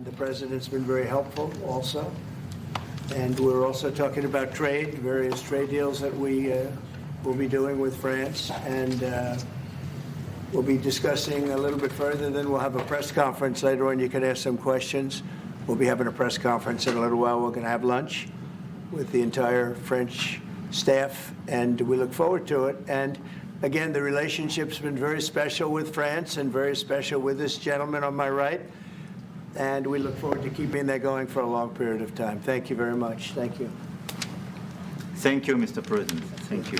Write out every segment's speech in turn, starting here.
the president's been very helpful also. And we're also talking about trade, various trade deals that we will be doing with France. And we'll be discussing a little bit further. Then we'll have a press conference later on. You can ask some questions. We'll be having a press conference in a little while. We're going to have lunch with the entire French staff, and we look forward to it. And again, the relationship's been very special with France and very special with this gentleman on my right. And we look forward to keeping that going for a long period of time. Thank you very much. Thank you. Thank you, Mr. President. Thank you.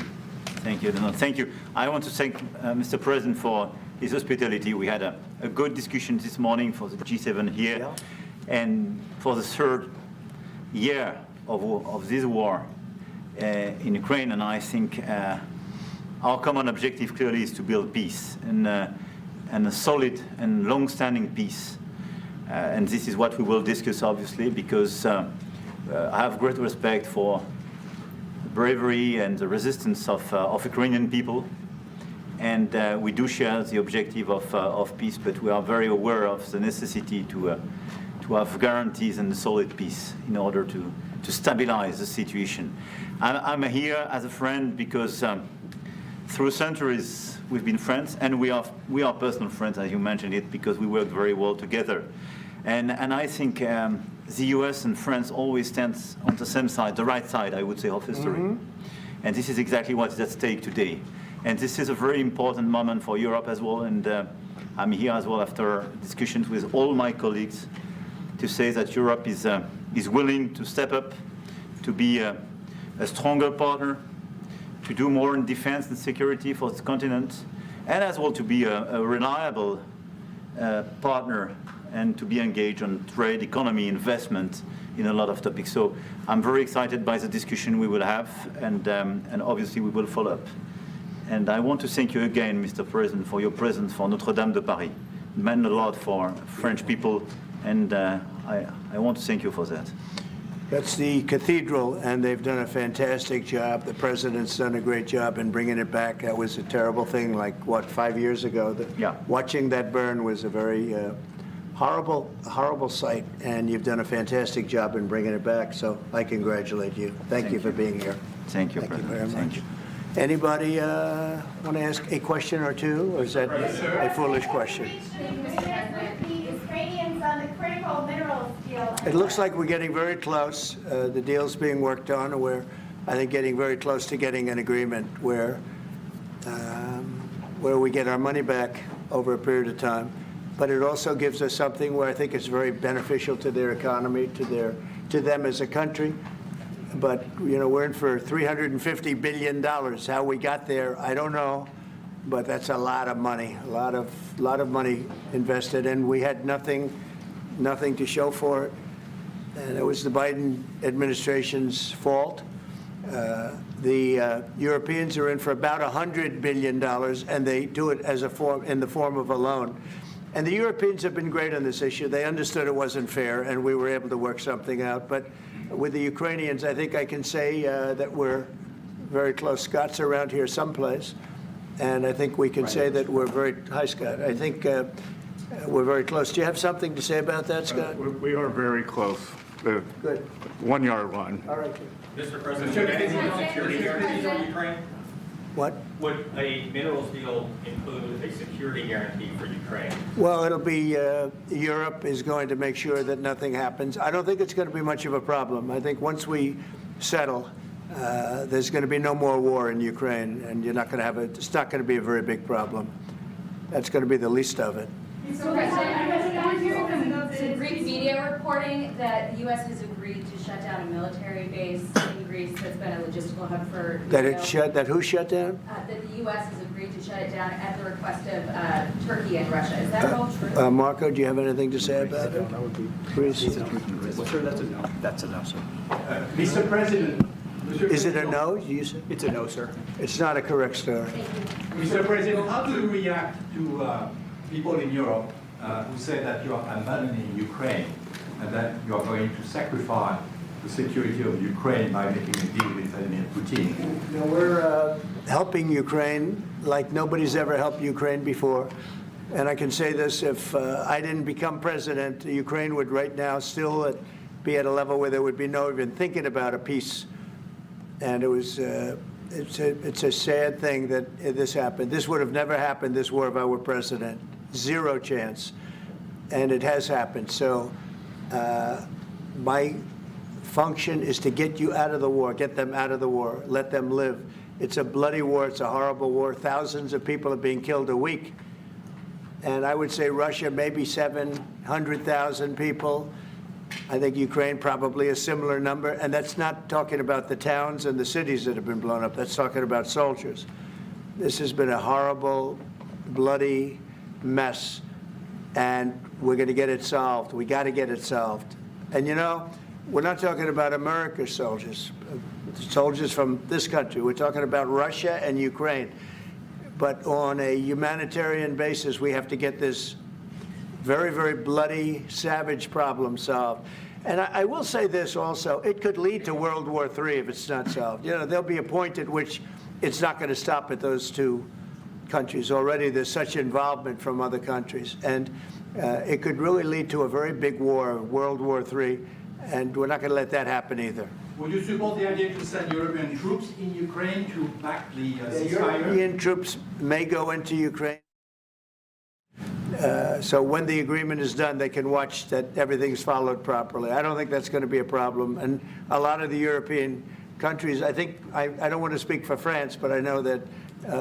Thank you. No, thank you. I want to thank Mr. President for his hospitality. We had a good discussion this morning for the G7 here. Yeah. And for the third year of this war in Ukraine. And I think our common objective clearly is to build peace and a solid and long-standing peace. And this is what we will discuss, obviously, because I have great respect for the bravery and the resistance of Ukrainian people. And we do share the objective of peace, but we are very aware of the necessity to have guarantees and solid peace in order to stabilize the situation. I'm here as a friend because through centuries we've been friends, and we are personal friends, as you mentioned it, because we work very well together. And I think the US and France always stands on the same side, the right side, I would say, of history. Mm-hmm. And this is exactly what is at stake today. And this is a very important moment for Europe as well. And I'm here as well after discussions with all my colleagues to say that Europe is willing to step up, to be a stronger partner, to do more in defense and security for the continent, and as well to be a reliable partner and to be engaged on trade, economy, investment in a lot of topics. So I'm very excited by the discussion we will have, and obviously we will follow up. And I want to thank you again, Mr. President, for your presence for Notre-Dame de Paris. It meant a lot for French people, and I want to thank you for that. That's the cathedral, and they've done a fantastic job. The president's done a great job in bringing it back. That was a terrible thing, like, what, 5 years ago? Yeah. Watching that burn was a very horrible sight, and you've done a fantastic job in bringing it back, so I congratulate you. Thank you for being here. Thank you, Thank you President. very much. Thank you. Anybody want to ask a question or two, or is that a foolish question? On the critical minerals deal. It looks like we're getting very close. The deal's being worked on, and we're, I think, getting very close to getting an agreement where we get our money back over a period of time. But it also gives us something where I think it's very beneficial to their economy, to them as a country. But we're in for $350 billion. How we got there, I don't know. But that's a lot of money, a lot of money invested, and we had nothing to show for it. And it was the Biden administration's fault. The Europeans are in for about $100 billion, and they do it as in the form of a loan. And the Europeans have been great on this issue. They understood it wasn't fair, and we were able to work something out. But with the Ukrainians, I think I can say that we're very close. Scott's around here someplace. And I think we can say that we're very, hi Scott, I think we're very close. Do you have something to say about that, Scott? We are very close. The Good. 1 yard line. All right. Mr. President, would any security guarantees for Ukraine? What? Would a minerals deal include a security guarantee for Ukraine? Well, it'll be, Europe is going to make sure that nothing happens. I don't think it's going to be much of a problem. I think once we settle, there's going to be no more war in Ukraine, and you're not going to have it's not going to be a very big problem. That's going to be the least of it. So, President, I'm hearing from the Greek media reporting that the U.S. has agreed to shut down a military base in Greece that's been a logistical hub for That who shut down? that the U.S. has agreed to shut it down at the request of Turkey and Russia. Is that all true? Marco, do you have anything to say about it? Greece. Well, sir, that's a no. That's a no, sir. Mr. President. Is it a no, you said? It's a no, sir. It's not a correct story. Mr. President, how do you react to people in Europe who say that you are abandoning Ukraine and that you are going to sacrifice the security of Ukraine by making a deal with Vladimir Putin? We're helping Ukraine like nobody's ever helped Ukraine before. And I can say this, if I didn't become president, Ukraine would right now still be at a level where there would be no even thinking about a peace. And it's a sad thing that this happened. This would have never happened, this war, if I were president. Zero chance. And it has happened. So my function is to get you out of the war, get them out of the war, let them live. It's a bloody war. It's a horrible war. Thousands of people are being killed a week. And I would say Russia, maybe 700,000 people. I think Ukraine, probably a similar number. And that's not talking about the towns and the cities that have been blown up. That's talking about soldiers. This has been a horrible, bloody mess. And we're going to get it solved. We got to get it solved. And, you know, we're not talking about America's soldiers, soldiers from this country. We're talking about Russia and Ukraine. But on a humanitarian basis, we have to get this very, very bloody, savage problem solved. And I will say this also, it could lead to World War III if it's not solved. You know, there'll be a point at which it's not going to stop at those two countries. Already there's such involvement from other countries. And it could really lead to a very big war, World War III, and we're not going to let that happen either. Would you support the idea to send European troops in Ukraine to back the ceasefire? European troops may go into Ukraine. So when the agreement is done, they can watch that everything's followed properly. I don't think that's going to be a problem. And a lot of the European countries, I think, I don't want to speak for France, but I know that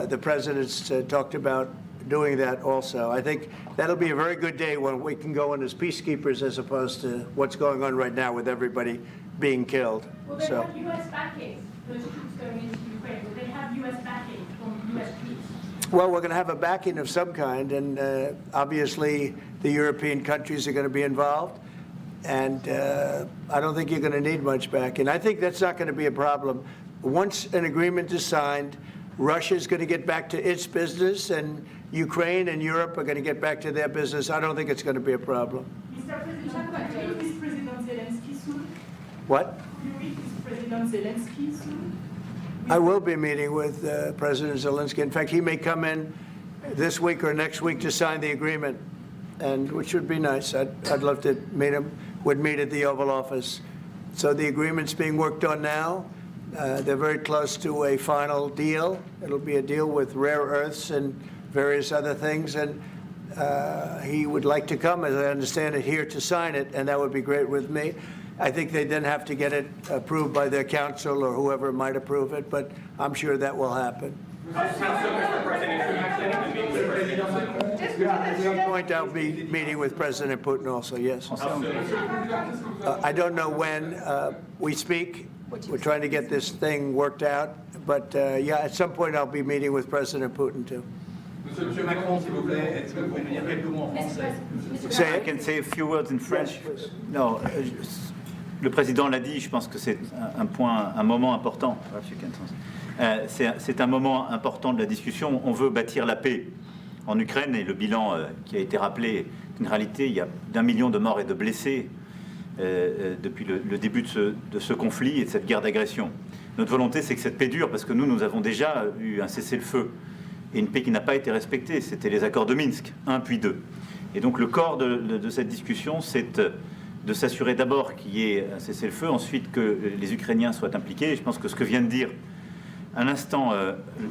the presidents talked about doing that also. I think that'll be a very good day when we can go in as peacekeepers as opposed to what's going on right now with everybody being killed. Will they have U.S. backing, those troops going into Ukraine? Will they have U.S. backing from U.S. troops? Well, we're going to have a backing of some kind, and obviously the European countries are going to be involved. And I don't think you're going to need much backing. I think that's not going to be a problem. Once an agreement is signed, Russia's going to get back to its business, and Ukraine and Europe are going to get back to their business. I don't think it's going to be a problem. Mr. President, will you meet President Zelensky soon? What? Will you meet with President Zelensky soon? I will be meeting with President Zelensky. In fact, he may come in this week or next week to sign the agreement, and which would be nice. I'd love to meet him. Would meet at the Oval Office. So the agreement's being worked on now. They're very close to a final deal. It'll be a deal with rare earths and various other things, and he would like to come, as I understand it, here to sign it, and that would be great with me. I think they then have to get it approved by their council or whoever might approve it, but I'm sure that will happen. Mr. President, should I plan to meet with President Macron? At some point, I'll be meeting with President Putin also, yes. I don't know when we speak. We're trying to get this thing worked out, but yeah, at some point I'll be meeting with President Putin too. Monsieur Macron, s'il vous plaît, est-ce que vous pouvez me dire quelques mots en français? Say I it. can say a few words in French. Yes, please. No, le président l'a dit, je pense que c'est un moment important. C'est un moment important de la discussion. On veut bâtir la paix en Ukraine et le bilan qui a été rappelé, une réalité, il y a d'1 million de morts et de blessés depuis le début de ce conflit et de cette guerre d'agression. Notre volonté, c'est que cette paix dure, parce que nous avons déjà eu un cessez-le-feu et une paix qui n'a pas été respectée. C'était les accords de Minsk, 1 puis 2. Et donc le corps de cette discussion, c'est de s'assurer d'abord qu'il y ait un cessez-le-feu, ensuite que les Ukrainiens soient impliqués. Et je pense que ce que vient de dire à l'instant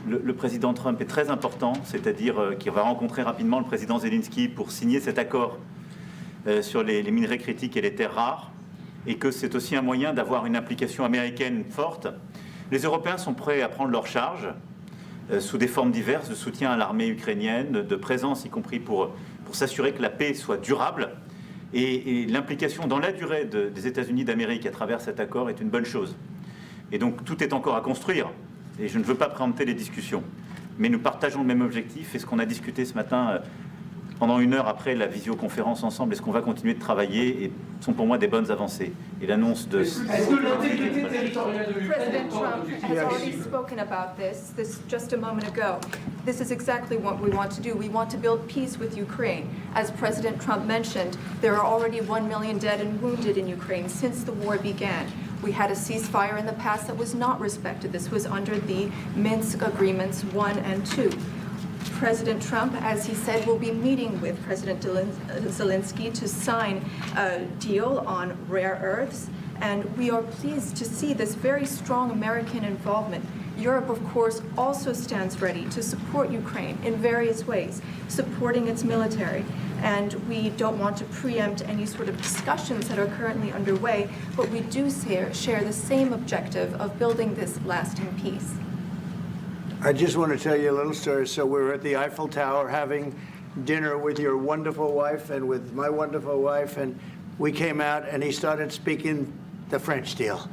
le président Trump est très important, c'est-à-dire qu'il va rencontrer rapidement le président Zelensky pour signer cet accord sur les minerais critiques et les terres rares, et que c'est aussi un moyen d'avoir une implication américaine forte. Les Européens sont prêts à prendre leur charge sous des formes diverses de soutien à l'armée ukrainienne, de présence, y compris pour s'assurer que la paix soit durable. Et l'implication dans la durée des États-Unis d'Amérique à travers cet accord est une bonne chose. Et donc tout est encore à construire, et je ne veux pas préempter les discussions. Mais nous partageons le même objectif, et ce qu'on a discuté ce matin pendant 1 heure après la visioconférence ensemble, est-ce qu'on va continuer de travailler, et sont pour moi des bonnes avancées. Et l'annonce de... Est-ce que l'intégrité territoriale de l'Ukraine President Trump has already spoken about this just a moment ago. This is exactly what we want to do. We want to build peace with Ukraine. As President Trump mentioned, there are already 1 million dead and wounded in Ukraine since the war began. We had a ceasefire in the past that was not respected. This was under the Minsk agreements 1 and 2. President Trump, as he said, will be meeting with President Zelensky to sign a deal on rare earths. And we are pleased to see this very strong American involvement. Europe, of course, also stands ready to support Ukraine in various ways, supporting its military. And we don't want to preempt any sort of discussions that are currently underway, but we do share the same objective of building this lasting peace. I just want to tell you a little story. So we were at the Eiffel Tower having dinner with your wonderful wife and with my wonderful wife, and we came out and he started speaking the French deal.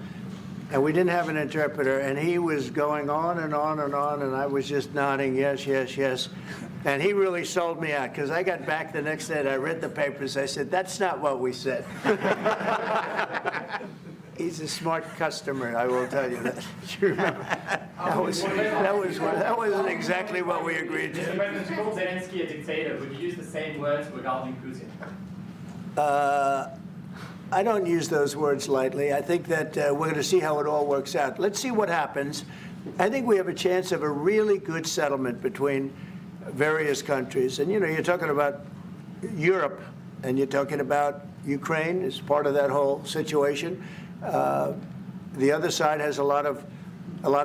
And we didn't have an interpreter, and he was going on and on and on, and I was just nodding, yes, yes, yes. And he really sold me out, because I got back the next day and I read the papers. I said, that's not what we said. He's a smart customer, I will tell you that. You remember? That wasn't exactly what we agreed Mr. to. President, you called Zelensky a dictator. Would you use the same words regarding Putin? I don't use those words lightly. I think that we're going to see how it all works out. Let's see what happens. I think we have a chance of a really good settlement between various countries. And, you know, you're talking about Europe, and you're talking about Ukraine as part of that whole situation. The other side has a lot of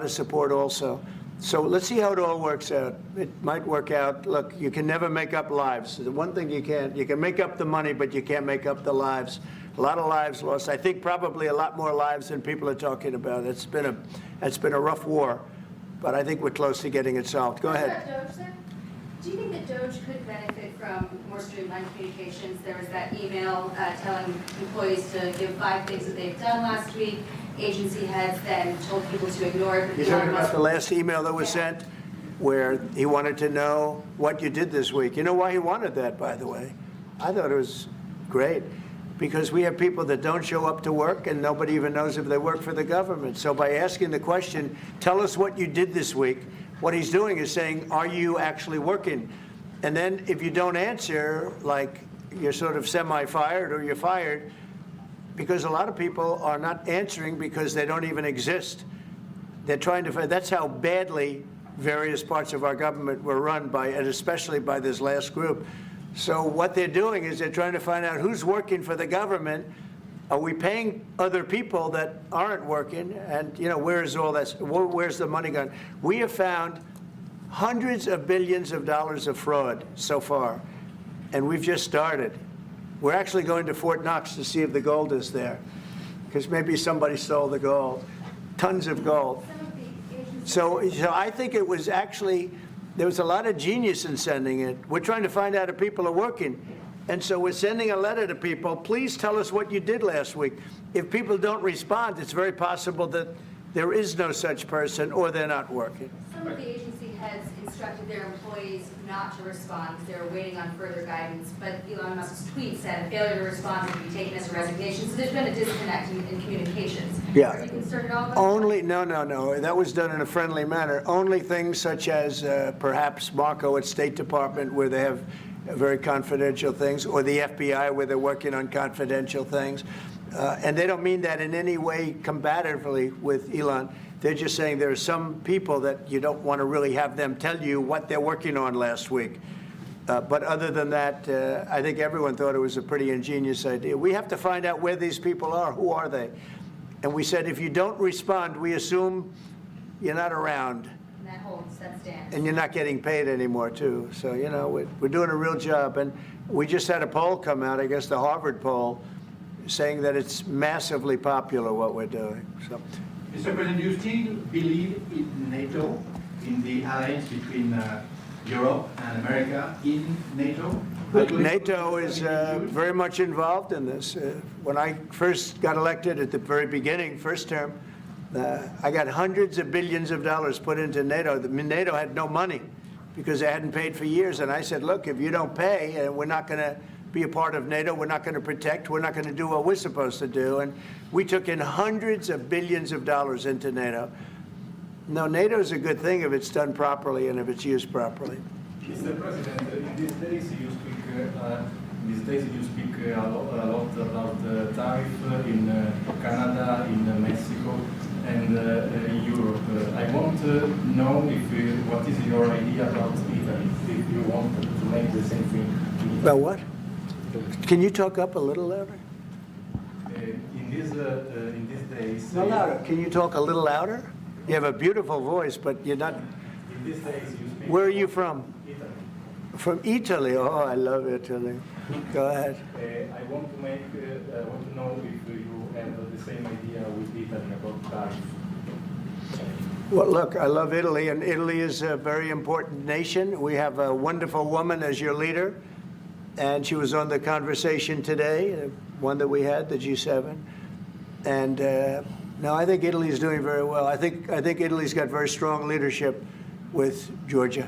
support also. So let's see how it all works out. It might work out. Look, you can never make up lives. The one thing you can make up the money, but you can't make up the lives. A lot of lives lost. I think probably a lot more lives than people are talking about. It's been a rough war, but I think we're close to getting it solved. Go ahead. Doge, sir? Do you think that Doge could benefit from more streamlined communications? There was that email telling employees to give 5 things that they've done last week. Agency heads then told people to ignore it. You're talking about the last email that was sent, where he wanted to know what you did this week. You know why he wanted that, by the way? I thought it was great. Because we have people that don't show up to work and nobody even knows if they work for the government. So by asking the question, tell us what you did this week, what he's doing is saying, are you actually working? And then if you don't answer, like you're sort of semi-fired or you're fired, because a lot of people are not answering because they don't even exist. They're trying to find, that's how badly various parts of our government were run by, and especially by this last group. So what they're doing is they're trying to find out who's working for the government. Are we paying other people that aren't working? And, you know, where's all that? Where's the money gone? We have found hundreds of billions of dollars of fraud so far, and we've just started. We're actually going to Fort Knox to see if the gold is there, because maybe somebody stole the gold, tons of gold. So I think it was actually, there was a lot of genius in sending it. We're trying to find out if people are working. And so we're sending a letter to people, please tell us what you did last week. If people don't respond, it's very possible that there is no such person or they're not working. Some of the agency heads instructed their employees not to respond because they were waiting on further guidance. But Elon Musk's tweet said a failure to respond would be taken as a resignation. So there's been a disconnect in communications. Yeah. Are you concerned at all about Only, no. That was done in a friendly manner. Only things such as perhaps Marco at State Department, where they have very confidential things, or the FBI, where they're working on confidential things. And they don't mean that in any way combatively with Elon. They're just saying there are some people that you don't want to really have them tell you what they're working on last week. But other than that, I think everyone thought it was a pretty ingenious idea. We have to find out where these people are. Who are they? And we said, if you don't respond, we assume you're not around. And that holds, that stands. And you're not getting paid anymore, too. So, you know, we're doing a real job. And we just had a poll come out, I guess the Harvard poll, saying that it's massively popular what we're doing. So, Mr. President, do you still believe in NATO, in the alliance between Europe and America in NATO? NATO is very much involved in this. When I first got elected at the very beginning, first term, I got hundreds of billions of dollars put into NATO. NATO had no money because they hadn't paid for years. And I said, look, if you don't pay, we're not going to be a part of NATO, we're not going to protect, we're not going to do what we're supposed to do. And we took in hundreds of billions of dollars into NATO. No, NATO is a good thing if it's done properly and if it's used properly. Mr. President, in these days you speak a lot about the tariff in Canada, in Mexico, and Europe. I want to know if what is your idea about Italy if you want to make the same thing in Italy. About what? Can you talk up a little louder? In these days, No, louder. Can you talk a little louder? You have a beautiful voice, but you're not. in these days you speak. Where are you from? Italy. From Italy. Oh, I love Italy. Go ahead. I want to know if you have the same idea with Italy about tariff. Well, look, I love Italy, and Italy is a very important nation. We have a wonderful woman as your leader, and she was on the conversation today, one that we had, the G7. And no, I think Italy is doing very well. I think Italy's got very strong leadership with Georgia.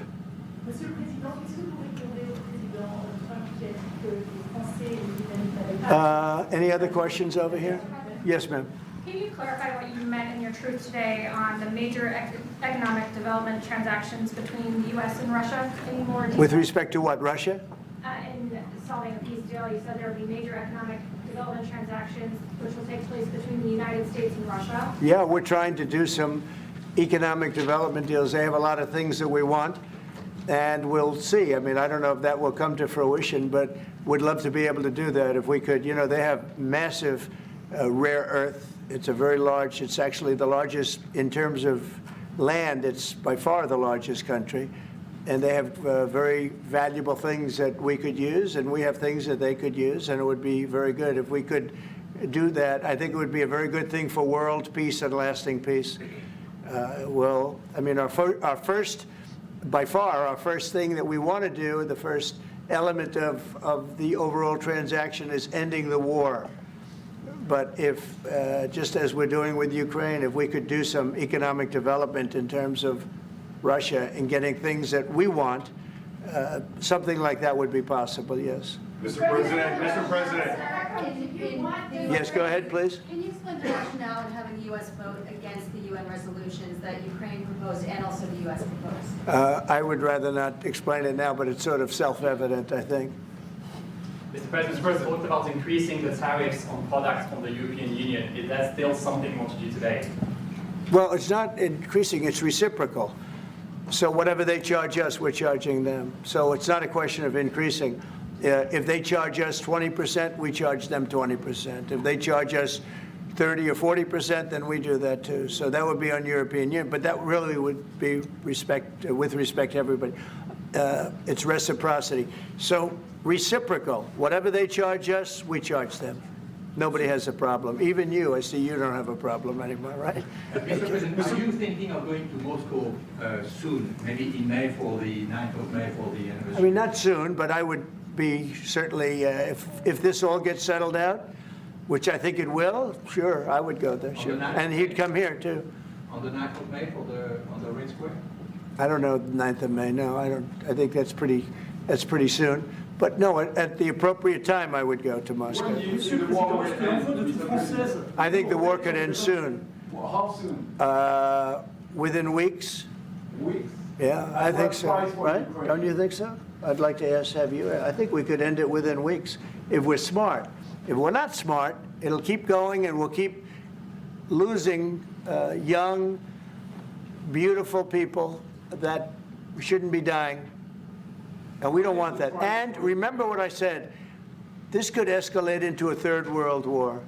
Monsieur le Président, qu'est-ce que vous répondez au président Trump qui a dit que les Français et les Britanniques n'avaient pas... Any other questions over here? Yes, ma'am. Can you clarify what you meant in your truth today on the major economic development transactions between the U.S. and Russia? Any more detail? With respect to what, Russia? In solving a peace deal, you said there would be major economic development transactions which will take place between the United States and Russia. Yeah, we're trying to do some economic development deals. They have a lot of things that we want, and we'll see. I mean, I don't know if that will come to fruition, but we'd love to be able to do that if we could. You know, they have massive rare earth. It's a very large, it's actually the largest in terms of land. It's by far the largest country. And they have very valuable things that we could use, and we have things that they could use, and it would be very good if we could do that. I think it would be a very good thing for world peace and lasting peace. Well, I mean, our first, by far, our first thing that we want to do, the first element of the overall transaction is ending the war. But if, just as we're doing with Ukraine, if we could do some economic development in terms of Russia and getting things that we want, something like that would be possible, yes. Mr. President, Mr. President. Yes, go ahead, please. Can you explain the rationale in having the U.S. vote against the UN resolutions that Ukraine proposed and also the U.S. proposed? I would rather not explain it now, but it's sort of self-evident, I think. Mr. President, what about increasing the tariffs on products from the European Union? Is that still something you want to do today? Well, it's not increasing, it's reciprocal. So whatever they charge us, we're charging them. So it's not a question of increasing. If they charge us 20%, we charge them 20%. If they charge us 30 or 40%, then we do that too. So that would be on European Union, but that really would be with respect to everybody. It's reciprocity. So reciprocal. Whatever they charge us, we charge them. Nobody has a problem. Even you, I see you don't have a problem anymore, right? Mr. President, are you thinking of going to Moscow soon, maybe in May for the 9th of May for the anniversary? I mean, not soon, but I would be certainly, if this all gets settled out, which I think it will, sure, I would go there, sure. And he'd come here too. On the 9th of May on the Red Square? I don't know, 9th of May, no, I don't. I think that's pretty soon. But no, at the appropriate time, I would go to Moscow. I think the war could end soon. Well, how soon? Within weeks. Weeks? Yeah, I think so, right? Don't you think so? I'd like to have you. I think we could end it within weeks if we're smart. If we're not smart, it'll keep going and we'll keep losing young, beautiful people that shouldn't be dying. And we don't want that. And remember what I said, this could escalate into a third world war.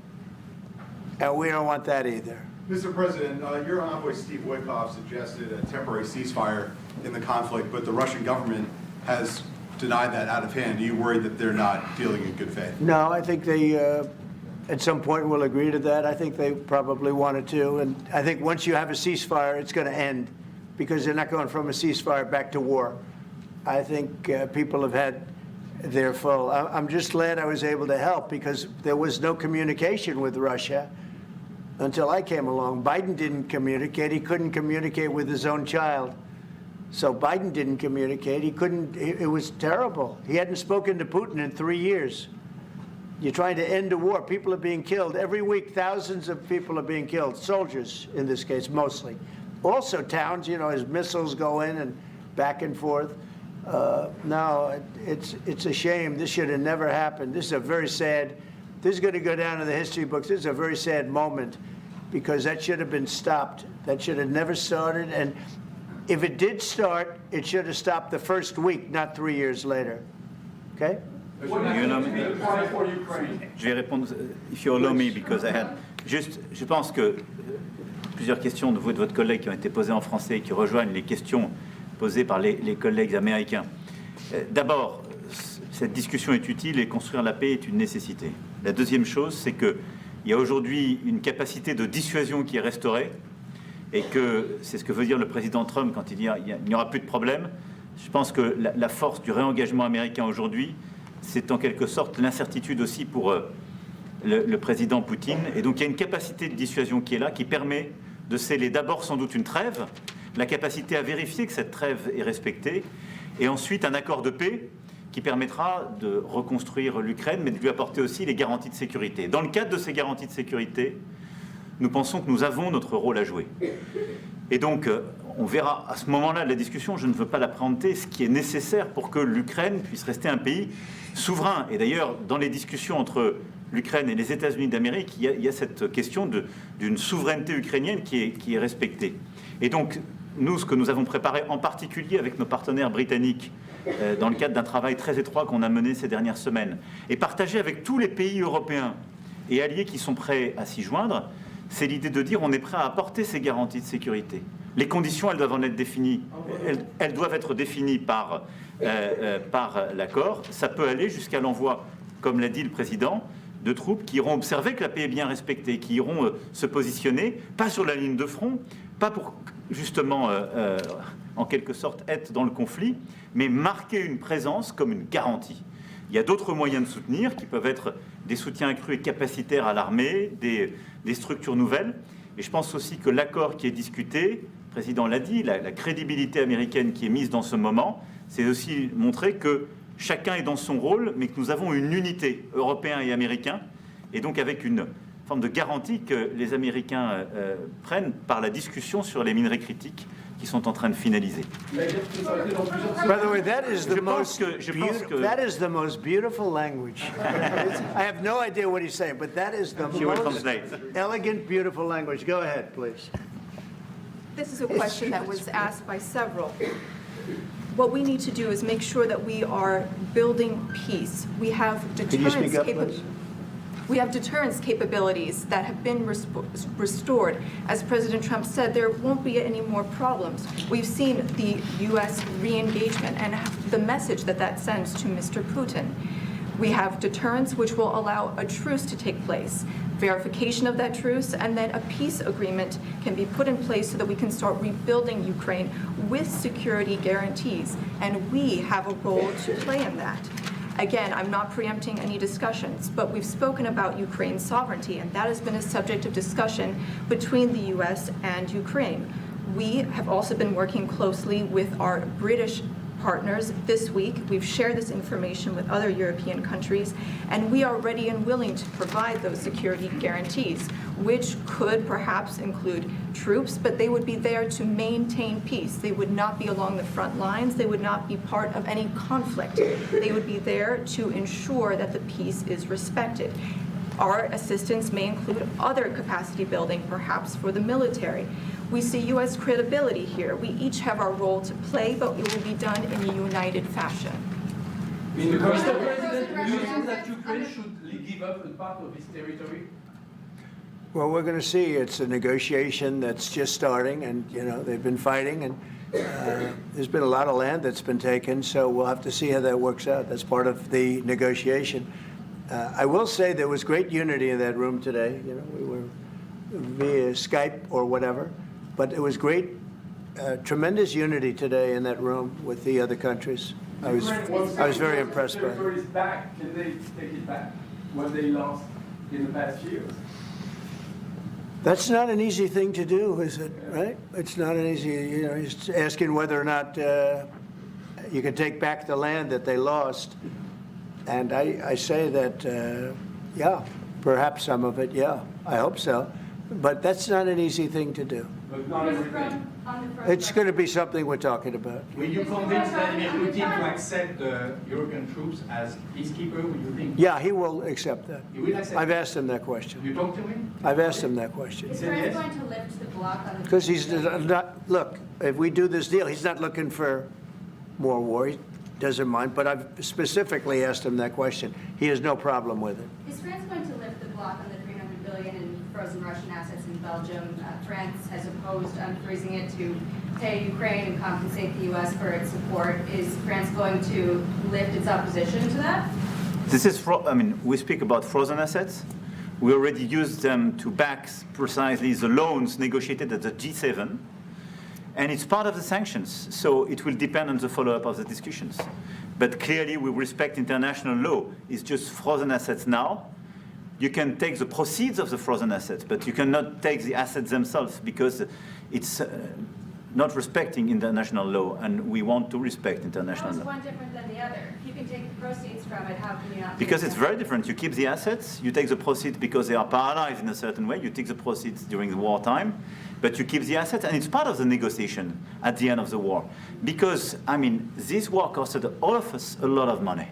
And we don't want that either. Mr. President, your envoy Steve Witkoff suggested a temporary ceasefire in the conflict, but the Russian government has denied that out of hand. Are you worried that they're not dealing in good faith? No, I think they, at some point, will agree to that. I think they probably wanted to. And I think once you have a ceasefire, it's going to end because they're not going from a ceasefire back to war. I think people have had their full. I'm just glad I was able to help because there was no communication with Russia until I came along. Biden didn't communicate. He couldn't communicate with his own child. So Biden didn't communicate. He couldn't. It was terrible. He hadn't spoken to Putin in 3 years. You're trying to end a war. People are being killed. Every week, thousands of people are being killed. Soldiers, in this case, mostly. Also towns, you know, as missiles go in and back and forth. No, it's a shame. This should have never happened. This is a very sad, this is going to go down in the history books. This is a very sad moment because that should have been stopped. That should have never started. And If it did start, it should have stopped the first week, not 3 years later. Okay? Je vais répondre, if you allow me, because I had... Juste, je pense que plusieurs questions de vous et de votre collègue qui ont été posées en français et qui rejoignent les questions posées par les collègues américains. D'abord, cette discussion est utile et construire la paix est une nécessité. La deuxième chose, c'est qu'il y a aujourd'hui une capacité de dissuasion qui est restaurée et que c'est ce que veut dire le président Trump quand il dit qu'il n'y aura plus de problème. Je pense que la force du réengagement américain aujourd'hui, c'est en quelque sorte l'incertitude aussi pour le président Poutine. Et donc il y a une capacité de dissuasion qui est là, qui permet de sceller d'abord sans doute une trêve, la capacité à vérifier que cette trêve est respectée, et ensuite un accord de paix qui permettra de reconstruire l'Ukraine, mais de lui apporter aussi les garanties de sécurité. Dans le cadre de ces garanties de sécurité, nous pensons que nous avons notre rôle à jouer. Et donc, on verra à ce moment-là de la discussion, je ne veux pas la préempter, ce qui est nécessaire pour que l'Ukraine puisse rester un pays souverain. Et d'ailleurs, dans les discussions entre l'Ukraine et les États-Unis d'Amérique, il y a cette question d'une souveraineté ukrainienne qui est respectée. Et donc, nous, ce que nous avons préparé, en particulier avec nos partenaires britanniques, dans le cadre d'un travail très étroit qu'on a mené ces dernières semaines, et partagé avec tous les pays européens et alliés qui sont prêts à s'y joindre, c'est l'idée de dire on est prêt à apporter ces garanties de sécurité. Les conditions, elles doivent en être définies. Elles doivent être définies par l'accord. Ça peut aller jusqu'à l'envoi, comme l'a dit le président, de troupes qui iront observer que la paix est bien respectée, qui iront se positionner, pas sur la ligne de front, pas pour justement, en quelque sorte, être dans le conflit, mais marquer une présence comme une garantie. Il y a d'autres moyens de soutenir qui peuvent être des soutiens accrus et capacitaires à l'armée, des structures nouvelles. Et je pense aussi que l'accord qui est discuté, le président l'a dit, la crédibilité américaine qui est mise dans ce moment, c'est aussi montrer que chacun est dans son rôle, mais que nous avons une unité, Européens et Américains, et donc avec une forme de garantie que les Américains prennent par la discussion sur les minerais critiques qui sont en train de finaliser. By the way, that is the most beautiful language. I have no idea what he's saying, but that is the most elegant, beautiful language. Go ahead, please. This is a question that was asked by several. What we need to do is make sure that we are building peace. We have deterrence capabilities that have been restored. As President Trump said, there won't be any more problems. We've seen the U.S. re-engagement and the message that that sends to Mr. Putin. We have deterrence, which will allow a truce to take place, verification of that truce, and then a peace agreement can be put in place so that we can start rebuilding Ukraine with security guarantees. And we have a role to play in that. Again, I'm not preempting any discussions, but we've spoken about Ukraine's sovereignty, and that has been a subject of discussion between the U.S. and Ukraine. We have also been working closely with our British partners this week. We've shared this information with other European countries, and we are ready and willing to provide those security guarantees, which could perhaps include troops, but they would be there to maintain peace. They would not be along the front lines. They would not be part of any conflict. They would be there to ensure that the peace is respected. Our assistance may include other capacity building, perhaps for the military. We see U.S. credibility here. We each have our role to play, but it will be done in a united fashion. Mr. President, do you think that Ukraine should give up a part of its territory? Well, we're going to see. It's a negotiation that's just starting, and they've been fighting, and there's been a lot of land that's been taken. So we'll have to see how that works out. That's part of the negotiation. I will say there was great unity in that room today. We were via Skype or whatever, but it was great, tremendous unity today in that room with the other countries. I was very impressed by it. Territory is back. Can they take it back? What they lost in the past years? That's not an easy thing to do, is it? Right? It's not an easy. He's asking whether or not you can take back the land that they lost, and I say that, yeah, perhaps some of it, yeah, I hope so, but that's not an easy thing to do. But not everything. On the first It's going to be something we're talking about. Will you convince Vladimir Putin to accept the European troops as peacekeeper? Will you think? Yeah, he will accept that. He will accept I've it? asked him that question. You talk to him? I've asked him that question. Is France going to lift the block on the? Because he's not, look, if we do this deal, he's not looking for more war. He doesn't mind, but I've specifically asked him that question. He has no problem with it. Is France going to lift the block on the 300 billion in frozen Russian assets in Belgium? France has opposed unfreezing it to pay Ukraine and compensate the U.S. for its support. Is France going to lift its opposition to that? This is, we speak about frozen assets. We already used them to back precisely the loans negotiated at the G7. And it's part of the sanctions, so it will depend on the follow-up of the discussions. But clearly, we respect international law. It's just frozen assets now. You can take the proceeds of the frozen assets, but you cannot take the assets themselves because it's not respecting international law, and we want to respect international How is law. one different than the other? If you can take the proceeds from it, how can you not? Because it's very different. You keep the assets, you take the proceeds because they are paralyzed in a certain way. You take the proceeds during the wartime, but you keep the assets, and it's part of the negotiation at the end of the war. Because, this war costed all of us a lot of money.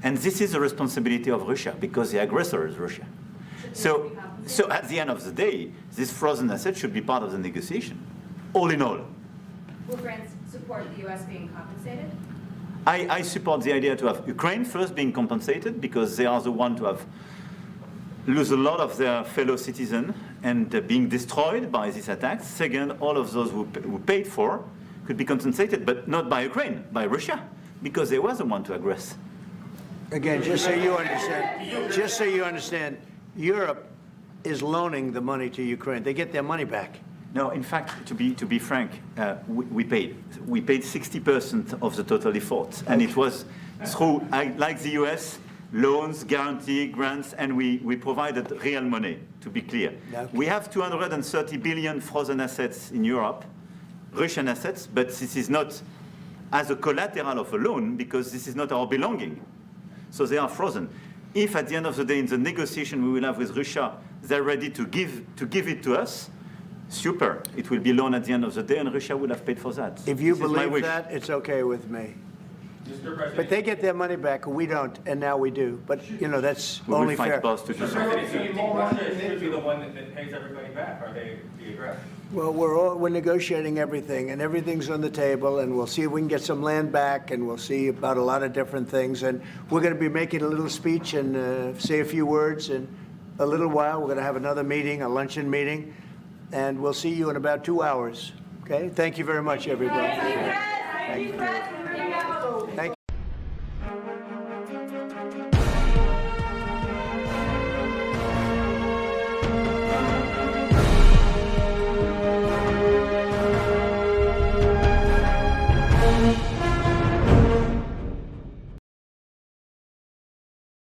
And this is the responsibility of Russia, because the aggressor is Russia. So at the end of the day, this frozen asset should be part of the negotiation, all in all. Will France support the U.S. being compensated? I support the idea to have Ukraine first being compensated, because they are the one to have lose a lot of their fellow citizens and being destroyed by these attacks. Second, all of those who paid for could be compensated, but not by Ukraine, by Russia, because they were the one to aggress. Again, just so you understand, Europe is loaning the money to Ukraine. They get their money back. No, in fact, to be frank, we paid 60% of the total effort, and it was through, like the US, loans, guarantee, grants, and we provided real money. To be clear, we have 230 billion frozen assets in Europe, Russian assets, but this is not as a collateral of a loan because this is not our belonging. So they are frozen. If at the end of the day, in the negotiation we will have with Russia, they're ready to give it to us, super. It will be loan at the end of the day, and Russia will have paid for that. If you believe that, it's okay with me. Mr. President. But they get their money back, we don't, and now we do. But, that's We will only fight fair. both to do so. President, so you think Russia should be the one that pays everybody back? Are they the aggressor? Well, we're negotiating everything, and everything's on the table, and we'll see if we can get some land back, and we'll see about a lot of different things. And we're going to be making a little speech and say a few words in a little while. We're going to have another meeting, a luncheon meeting, and we'll see you in about 2 hours. Okay? Thank you very much, everybody. Thank you, President.